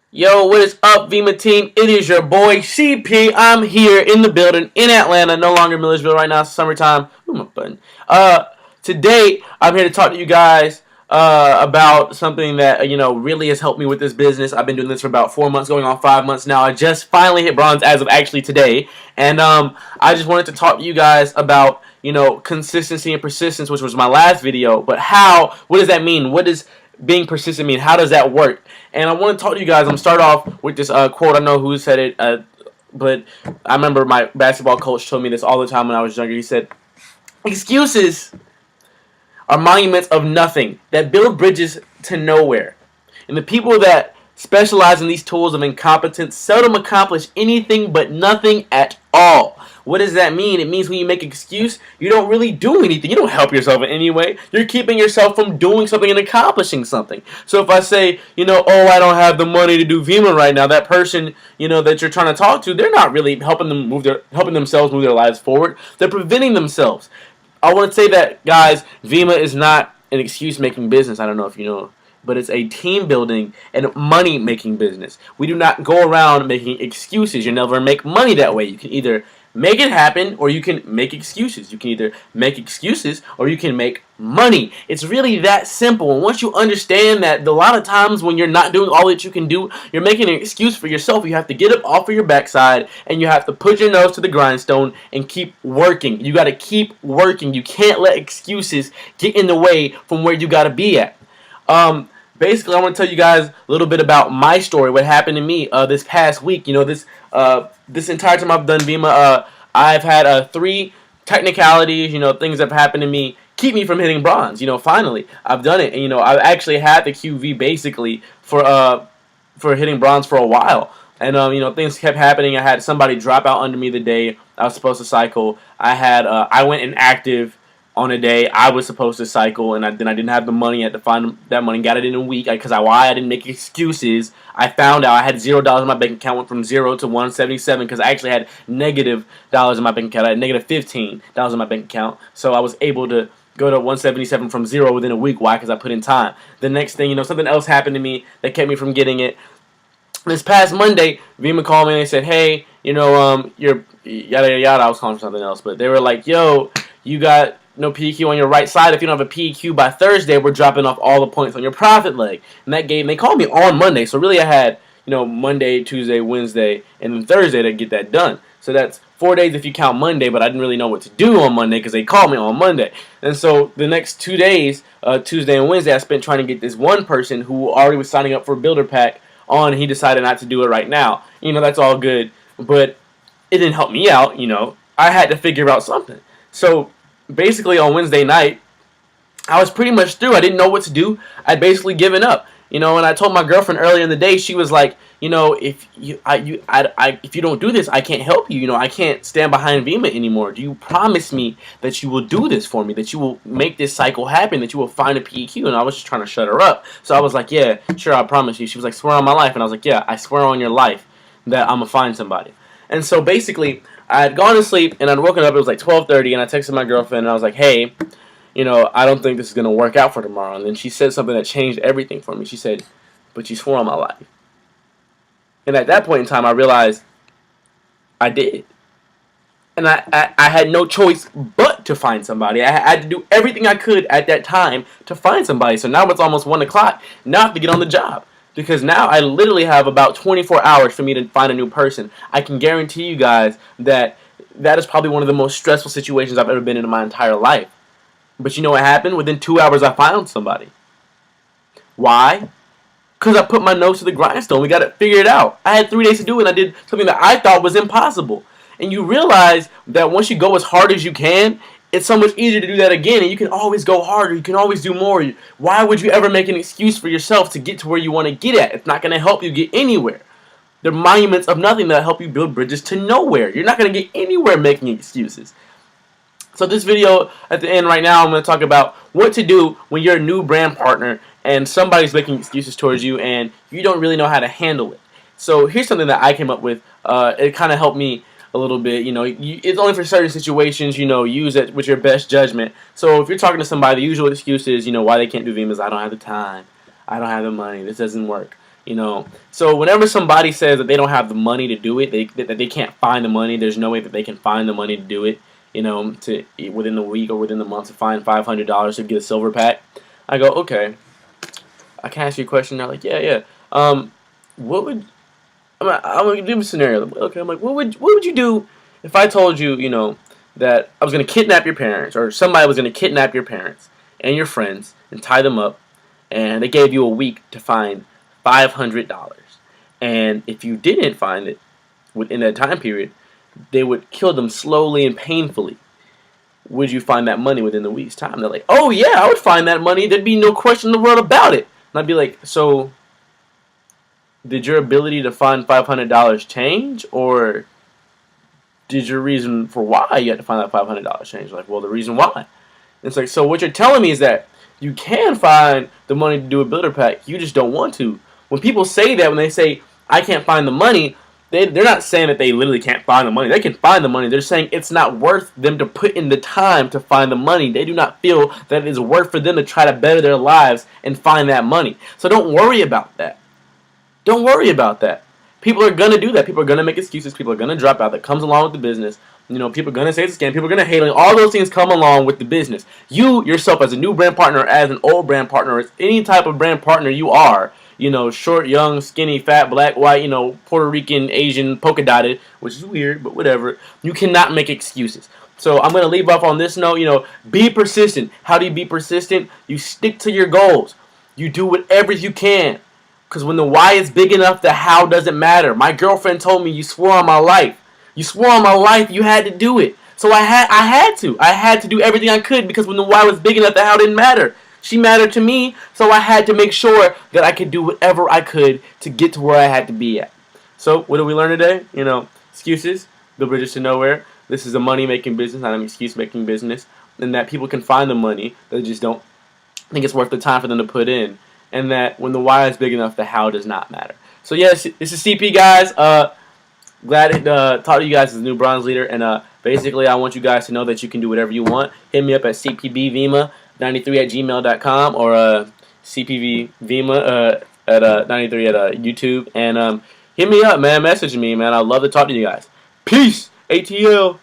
Yo, what is up, Vima team? It is your boy CP. I'm here in the building in Atlanta, no longer Millersville right now. It's summertime. Ooh, my button. Today I'm here to talk to you guys about something that really has helped me with this business. I've been doing this for about 4 months, going on 5 months now. I just finally hit bronze as of actually today, and I just wanted to talk to you guys about consistency and persistence, which was my last video. But what does that mean? What does being persistent mean? How does that work? And I want to talk to you guys. I'm going to start off with this quote. I know who said it, but I remember my basketball coach told me this all the time when I was younger. He said, excuses are monuments of nothing that build bridges to nowhere. And the people that specialize in these tools of incompetence seldom accomplish anything but nothing at all. What does that mean? It means when you make an excuse, you don't really do anything. You don't help yourself in any way. You're keeping yourself from doing something and accomplishing something. So if I say, oh, I don't have the money to do Vima right now, that person, that you're trying to talk to, they're not really helping themselves move their lives forward. They're preventing themselves. I want to say that, guys, Vima is not an excuse-making business. I don't know if you know, but it's a team-building and money-making business. We do not go around making excuses. You never make money that way. You can either make it happen or you can make excuses. You can either make excuses or you can make money. It's really that simple. And once you understand that, a lot of times when you're not doing all that you can do, you're making an excuse for yourself. You have to get up off of your backside and you have to put your nose to the grindstone and keep working. You got to keep working. You can't let excuses get in the way from where you got to be at. Basically, I want to tell you guys a little bit about my story, what happened to me this past week. This entire time I've done Vima, I've had 3 technicalities, things that have happened to me keep me from hitting bronze. Finally, I've done it. And, I've actually had the QV basically for hitting bronze for a while. And, things kept happening. I had somebody drop out under me the day I was supposed to cycle. I went inactive on a day I was supposed to cycle, and then I didn't have the money. I had to find that money. Got it in a week because I didn't make excuses. I found out I had $0 in my bank account. Went from 0 to 177 because I actually had negative dollars in my bank account. I had negative $15 in my bank account, so I was able to go to 177 from 0 within a week. Why? Because I put in time. The next thing, something else happened to me that kept me from getting it. This past Monday, Vima called me and they said, "Hey, you're yada yada yada." I was calling for something else, but they were like, "Yo, you got no PQ on your right side. If you don't have a PQ by Thursday, we're dropping off all the points on your profit leg." And they called me on Monday. So really I had, Monday, Tuesday, Wednesday, and then Thursday to get that done. So that's 4 days if you count Monday, but I didn't really know what to do on Monday because they called me on Monday. And so the next 2 days, Tuesday and Wednesday, I spent trying to get this one person who already was signing up for a builder pack on. He decided not to do it right now. That's all good, but it didn't help me out. I had to figure out something. So basically on Wednesday night, I was pretty much through. I didn't know what to do. I'd basically given up. And I told my girlfriend earlier in the day, she was like, if you don't do this, I can't help you. I can't stand behind Vima anymore. Do you promise me that you will do this for me, that you will make this cycle happen, that you will find a PQ? And I was just trying to shut her up. So I was like, yeah, sure, I promise you. She was like, swear on my life. And I was like, yeah, I swear on your life that I'm going to find somebody. And so basically, I had gone to sleep and I'd woken up. It was like 12:30, and I texted my girlfriend and I was like, "Hey, I don't think this is gonna work out for tomorrow." And then she said something that changed everything for me. She said, "But you swore on my life." And at that point in time, I realized I did, and I had no choice but to find somebody. I had to do everything I could at that time to find somebody. So now it's almost 1 o'clock. Now I have to get on the job. Because now I literally have about 24 hours for me to find a new person. I can guarantee you guys that is probably one of the most stressful situations I've ever been in my entire life. But you know what happened? Within 2 hours, I found somebody. Why? Because I put my nose to the grindstone. We got it figured out. I had 3 days to do it, and I did something that I thought was impossible. And you realize that once you go as hard as you can, it's so much easier to do that again, and you can always go harder. You can always do more. Why would you ever make an excuse for yourself to get to where you want to get at? It's not going to help you get anywhere. They're monuments of nothing that help you build bridges to nowhere. You're not going to get anywhere making excuses. So this video at the end right now, I'm going to talk about what to do when you're a new brand partner and somebody's making excuses towards you and you don't really know how to handle it. So here's something that I came up with. It kind of helped me a little bit. It's only for certain situations. Use it with your best judgment. So if you're talking to somebody, the usual excuse is, why they can't do Vima is I don't have the time, I don't have the money, this doesn't work. So whenever somebody says that they don't have the money to do it, that they can't find the money, there's no way that they can find the money to do it, to within the week or within the month to find $500 to get a silver pack. I go, okay, I can ask you a question. They're like, yeah. What would I'm gonna give a scenario. Okay, I'm like, what would you do if I told you, that I was gonna kidnap your parents, or somebody was gonna kidnap your parents and your friends and tie them up, and they gave you a week to find $500, and if you didn't find it within that time period, they would kill them slowly and painfully. Would you find that money within the week's time? They're like, oh yeah, I would find that money. There'd be no question in the world about it. And I'd be like, so did your ability to find $500 change, or did your reason for why you had to find that $500 change? Like, well, the reason why. And it's like, so what you're telling me is that you can find the money to do a builder pack, you just don't want to. When people say that, when they say, I can't find the money, they're not saying that they literally can't find the money. They can find the money. They're saying it's not worth them to put in the time to find the money. They do not feel that it is worth for them to try to better their lives and find that money. So don't worry about that. Don't worry about that. People are going to do that. People are going to make excuses. People are going to drop out. That comes along with the business. People are going to say it's a scam. People are going to hate on it. All those things come along with the business. You, yourself, as a new brand partner, as an old brand partner, as any type of brand partner you are, short, young, skinny, fat, black, white, Puerto Rican, Asian, polka dotted, which is weird, but whatever. You cannot make excuses. So I'm going to leave off on this note, be persistent. How do you be persistent? You stick to your goals. You do whatever you can. Because when the why is big enough, the how doesn't matter. My girlfriend told me, you swore on my life. You swore on my life, you had to do it. So I had to. I had to do everything I could, because when the why was big enough, the how didn't matter. She mattered to me, so I had to make sure that I could do whatever I could to get to where I had to be at. So what did we learn today? Excuses build bridges to nowhere. This is a money-making business, not an excuse-making business. And that people can find the money, they just don't think it's worth the time for them to put in. And that when the why is big enough, the how does not matter. So yes, this is CP, guys. Glad to talk to you guys as a new bronze leader. And basically, I want you guys to know that you can do whatever you want. Hit me up at cpbvima93@gmail.com or cpvvima at 93 at YouTube. And hit me up, man. Message me, man. I'd love to talk to you guys. Peace. ATL.